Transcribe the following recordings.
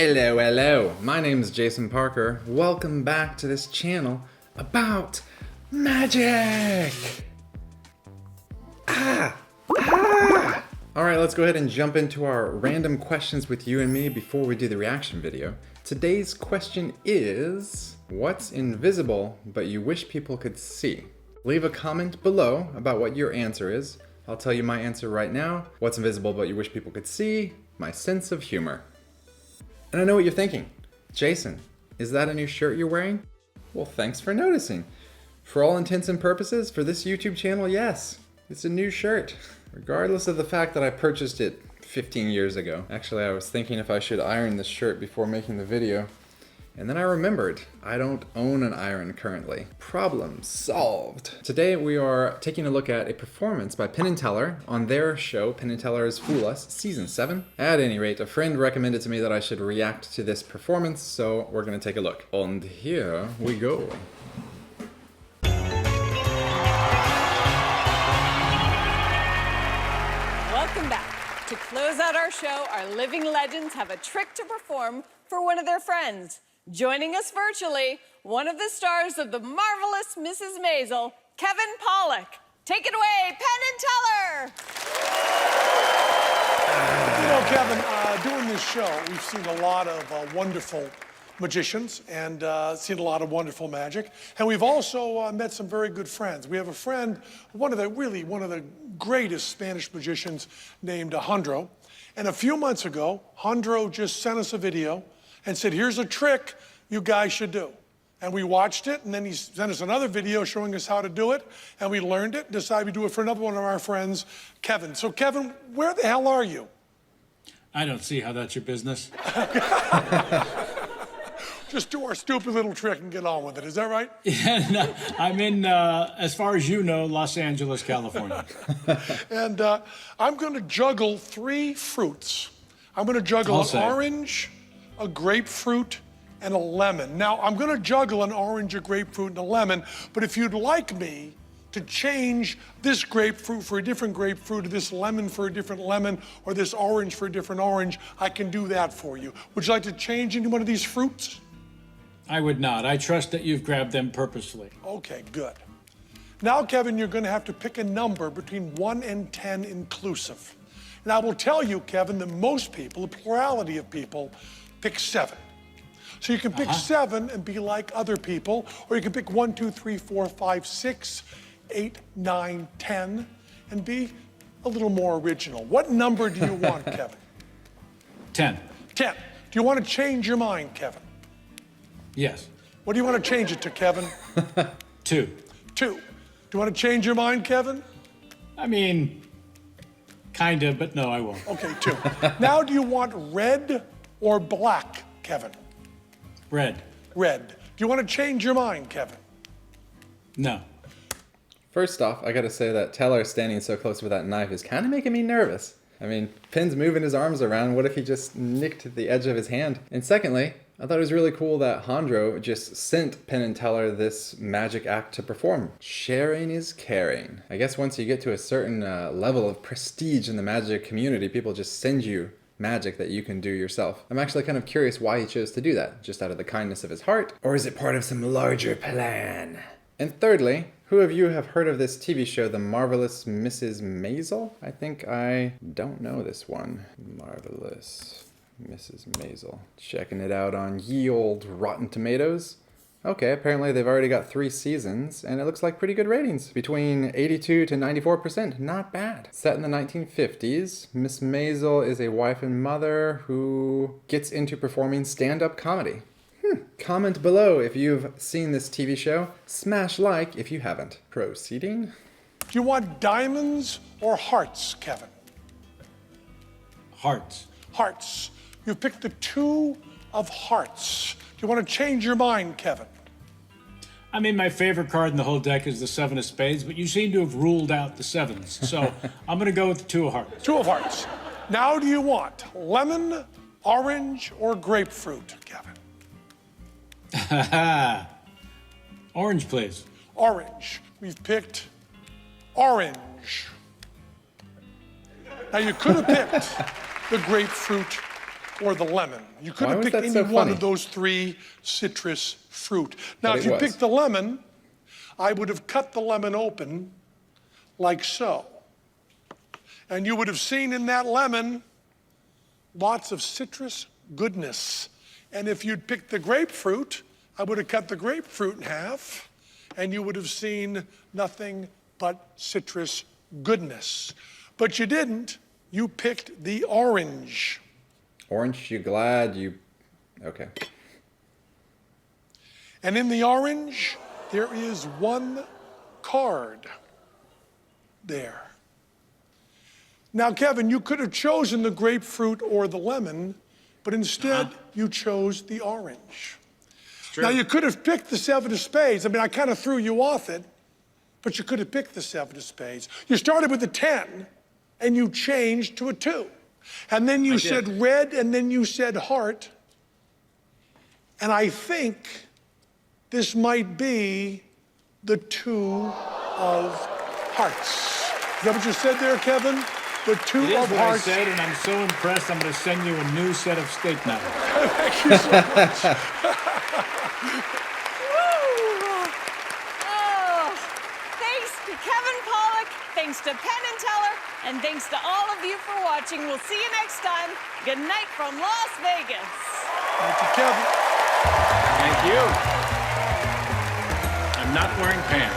Hello. My name is Jason Parker. Welcome back to this channel about magic. All right, let's go ahead and jump into our random questions with you and me before we do the reaction video. Today's question is, what's invisible but you wish people could see? Leave a comment below about what your answer is. I'll tell you my answer right now. What's invisible but you wish people could see? My sense of humor. And I know what you're thinking. Jason, is that a new shirt you're wearing? Well, thanks for noticing. For all intents and purposes, for this YouTube channel, yes, it's a new shirt. Regardless of the fact that I purchased it 15 years ago. Actually, I was thinking if I should iron this shirt before making the video. And then I remembered, I don't own an iron currently. Problem solved. Today we are taking a look at a performance by Penn Teller on their show, Penn Teller Fool Us, Season 7. At any rate, a friend recommended to me that I should react to this performance, so we're gonna take a look. And here we go. Welcome back. To close out our show, our living legends have a trick to perform for one of their friends. Joining us virtually, one of the stars of the marvelous Mrs. Maisel, Kevin Pollak. Take it away, Penn You know, Kevin, doing this show, we've seen a lot of wonderful magicians and seen a lot of wonderful magic. And we've also met some very good friends. We have a friend, one of the greatest Spanish magicians named Jandro. And a few months ago, Jandro just sent us a video and said, here's a trick you guys should do. And we watched it, and then he sent us another video showing us how to do it, and we learned it, decided to do it for another one of our friends, Kevin. So Kevin, where the hell are you? I don't see how that's your business. Just do our stupid little trick and get on with it, is that right? Yeah, no, I'm in, as far as you know, Los Angeles, California. And I'm gonna juggle 3 fruits. I'm gonna juggle an orange, a grapefruit, and a lemon. Now, I'm gonna juggle an orange, a grapefruit, and a lemon, but if you'd like me to change this grapefruit for a different grapefruit, or this lemon for a different lemon, or this orange for a different orange, I can do that for you. Would you like to change any one of these fruits? I would not. I trust that you've grabbed them purposefully. Okay, good. Now, Kevin, you're gonna have to pick a number between 1 and 10 inclusive. And I will tell you, Kevin, that most people, the plurality of people, pick 7. So you can pick 7 and be like other people, or you can pick 1, 2, 3, 4, 5, 6, 8, 9, 10, and be a little more original. What number do you want, Kevin? 10. 10. Do you want to change your mind, Kevin? Yes. What do you want to change it to, Kevin? 2. 2. Do you want to change your mind, Kevin? I mean, kinda, but no, I won't. Okay, 2. Now, do you want red or black, Kevin? Red. Red. Do you want to change your mind, Kevin? No. First off, I gotta say that Teller standing so close with that knife is kind of making me nervous. I mean, Penn's moving his arms around. What if he just nicked the edge of his hand? And secondly, I thought it was really cool that Jandro just sent Penn and Teller this magic act to perform. Sharing is caring. I guess once you get to a certain level of prestige in the magic community, people just send you magic that you can do yourself. I'm actually kind of curious why he chose to do that. Just out of the kindness of his heart? Or is it part of some larger plan? And thirdly, who of you have heard of this TV show, The Marvelous Mrs. Maisel? I think I don't know this one. Marvelous Mrs. Maisel. Checking it out on ye old Rotten Tomatoes. Okay, apparently they've already got 3 seasons, and it looks like pretty good ratings. Between 82 to 94%, not bad. Set in the 1950s, Miss Maisel is a wife and mother who gets into performing stand-up comedy. Comment below if you've seen this TV show. Smash like if you haven't. Proceeding. Do you want diamonds or hearts, Kevin? Hearts. Hearts. You picked the 2 of hearts. Do you want to change your mind, Kevin? I mean, my favorite card in the whole deck is the 7 of spades, but you seem to have ruled out the 7s. So I'm gonna go with the 2 of hearts. 2 of hearts. Now, do you want lemon, orange, or grapefruit, Kevin? Orange, please. Orange. We've picked orange. Now, you could have picked the grapefruit or the lemon. You could Why have was picked that any so one funny? of those three citrus fruit. Now, But if it you was. picked the lemon, I would have cut the lemon open like so. And you would have seen in that lemon lots of citrus goodness. And if you'd picked the grapefruit, I would have cut the grapefruit in half, and you would have seen nothing but citrus goodness. But you didn't. You picked the orange. Orange, you glad you... Okay. And in the orange, there is one card there. Now, Kevin, you could have chosen the grapefruit or the lemon, but instead you chose the orange. True. Now, you could have picked the seven of spades. I mean, I kind of threw you off it, but you could have picked the seven of spades. You started with a 10, and you changed to a 2. And then you said red, and then you said heart. And I think this might be the 2 of hearts. Is that what you said there, Kevin? The 2 It is of what I hearts. said, and I'm so impressed, I'm going to send you a new set of steak knives. Thank you so much. Oh, thanks to Kevin Pollak, thanks to Penn and Teller, and thanks to all of you for watching. We'll see you next time. Good night from Las Vegas. Thank you, Kevin. Thank you. I'm not wearing pants.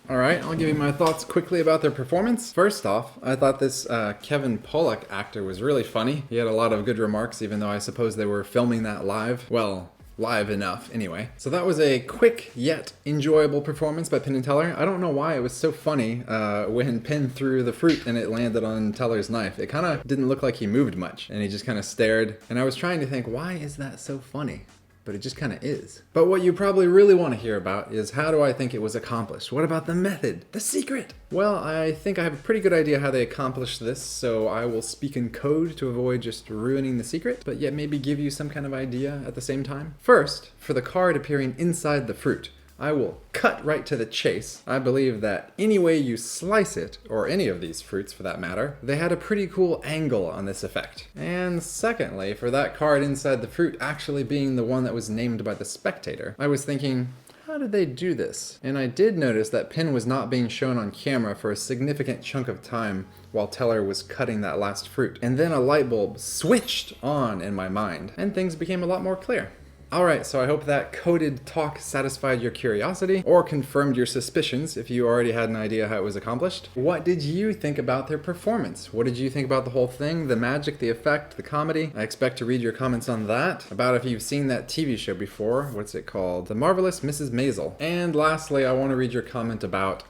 All right, I'll give you my thoughts quickly about their performance. First off, I thought this Kevin Pollak actor was really funny. He had a lot of good remarks, even though I suppose they were filming that live. Well, live enough, anyway. So that was a quick yet enjoyable performance by Penn and Teller. I don't know why it was so funny when Penn threw the fruit and it landed on Teller's knife. It kind of didn't look like he moved much, and he just kind of stared. And I was trying to think, why is that so funny? But it just kind of is. But what you probably really want to hear about is, how do I think it was accomplished? What about the method? The secret? Well, I think I have a pretty good idea how they accomplished this, so I will speak in code to avoid just ruining the secret, but yet maybe give you some kind of idea at the same time. First, for the card appearing inside the fruit, I will cut right to the chase. I believe that any way you slice it, or any of these fruits for that matter, they had a pretty cool angle on this effect. And secondly, for that card inside the fruit actually being the one that was named by the spectator, I was thinking, how did they do this? And I did notice that Penn was not being shown on camera for a significant chunk of time while Teller was cutting that last fruit. And then a light bulb switched on in my mind, and things became a lot more clear. Alright, so I hope that coded talk satisfied your curiosity, or confirmed your suspicions if you already had an idea how it was accomplished. What did you think about their performance? What did you think about the whole thing? The magic, the effect, the comedy? I expect to read your comments on that. About if you've seen that TV show before. What's it called? The Marvelous Mrs. Maisel. And lastly, I want to read your comment about,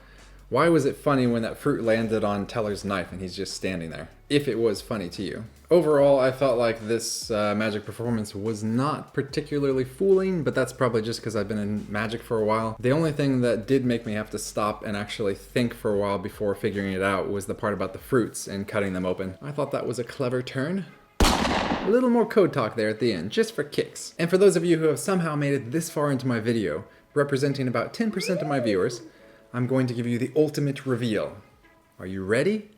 why was it funny when that fruit landed on Teller's knife and he's just standing there? If it was funny to you. Overall, I felt like this magic performance was not particularly fooling, but that's probably just because I've been in magic for a while. The only thing that did make me have to stop and actually think for a while before figuring it out was the part about the fruits and cutting them open. I thought that was a clever turn. A little more code talk there at the end, just for kicks. And for those of you who have somehow made it this far into my video, representing about 10% of my viewers, I'm going to give you the ultimate reveal. Are you ready?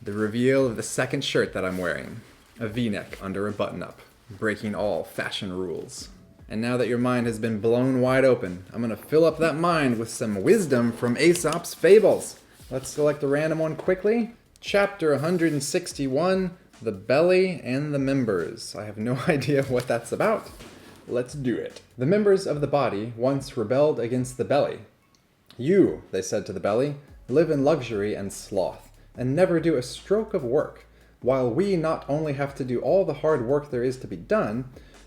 The reveal of the second shirt that I'm wearing. A V-neck under a button-up, breaking all fashion rules. And now that your mind has been blown wide open, I'm gonna fill up that mind with some wisdom from Aesop's Fables. Let's select a random one quickly. Chapter 161, The Belly and the Members. I have no idea what that's about. Let's do it. The members of the body once rebelled against the belly. You, they said to the belly, live in luxury and sloth, and never do a stroke of work, while we not only have to do all the hard work there is to be done,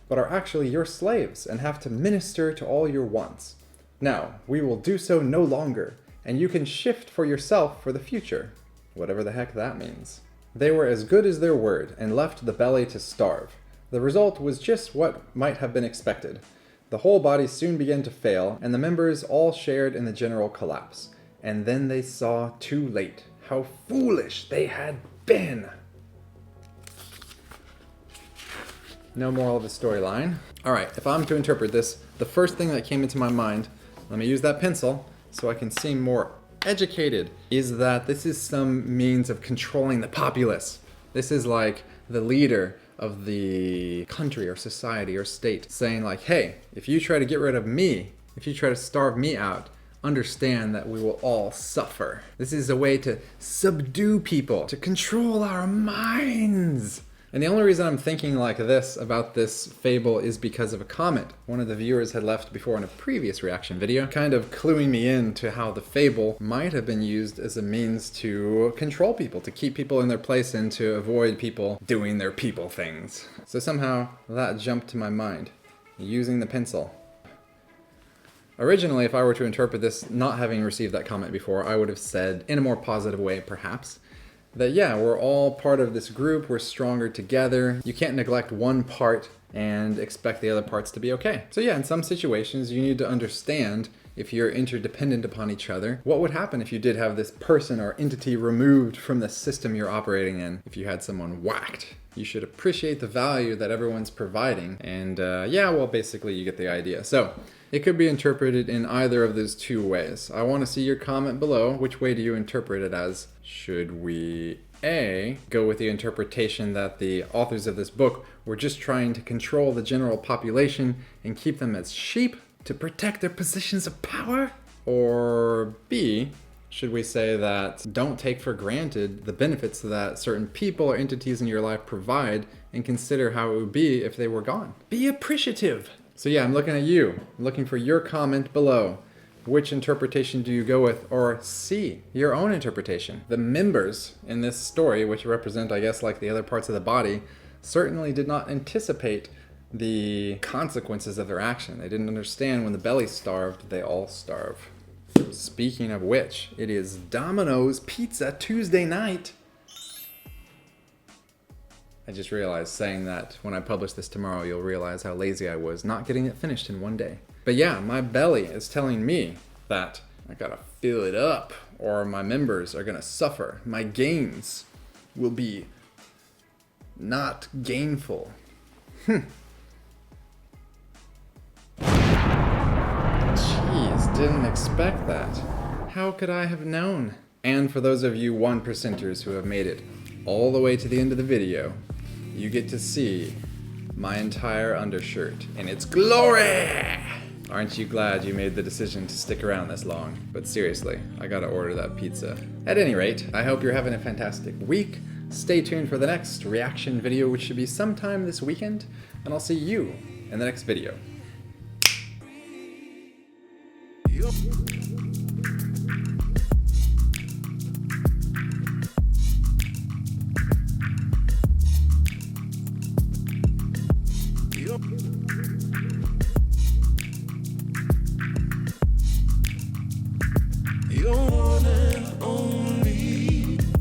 but are actually your slaves and have to minister to all your wants. Now, we will do so no longer, and you can shift for yourself for the future, whatever the heck that means. They were as good as their word and left the belly to starve. The result was just what might have been expected. The whole body soon began to fail, and the members all shared in the general collapse. And then they saw too late how foolish they had been. No moral of the storyline. Alright, if I'm to interpret this, the first thing that came into my mind, let me use that pencil so I can see more educated, is that this is some means of controlling the populace. This is like the leader of the country or society or state saying like, hey, if you try to get rid of me, if you try to starve me out, understand that we will all suffer. This is a way to subdue people, to control our minds. And the only reason I'm thinking like this about this fable is because of a comment one of the viewers had left before in a previous reaction video, kind of cluing me in to how the fable might have been used as a means to control people, to keep people in their place and to avoid people doing their people things. So somehow that jumped to my mind, using the pencil. Originally, if I were to interpret this not having received that comment before, I would have said, in a more positive way perhaps, that yeah, we're all part of this group, we're stronger together. You can't neglect one part and expect the other parts to be okay. So yeah, in some situations you need to understand, if you're interdependent upon each other, what would happen if you did have this person or entity removed from the system you're operating in, if you had someone whacked. You should appreciate the value that everyone's providing, and yeah, well, basically you get the idea. So it could be interpreted in either of those two ways. I want to see your comment below. Which way do you interpret it as? Should we A, go with the interpretation that the authors of this book were just trying to control the general population and keep them as sheep to protect their positions of power? Or B, should we say that don't take for granted the benefits that certain people or entities in your life provide and consider how it would be if they were gone? Be appreciative. So yeah, I'm looking at you. I'm looking for your comment below. Which interpretation do you go with? Or C, your own interpretation. The members in this story, which represent, I guess, like the other parts of the body, certainly did not anticipate the consequences of their action. They didn't understand when the belly starved, they all starve. Speaking of which, it is Domino's Pizza Tuesday night. I just realized saying that when I publish this tomorrow, you'll realize how lazy I was not getting it finished in one day. But yeah, my belly is telling me that I gotta fill it up or my members are gonna suffer. My gains will be not gainful. Jeez, didn't expect that. How could I have known? And for those of you 1%ers who have made it all the way to the end of the video, you get to see my entire undershirt in its glory! Aren't you glad you made the decision to stick around this long? But seriously, I gotta order that pizza. At any rate, I hope you're having a fantastic week. Stay tuned for the next reaction video, which should be sometime this weekend, and I'll see you in the next video.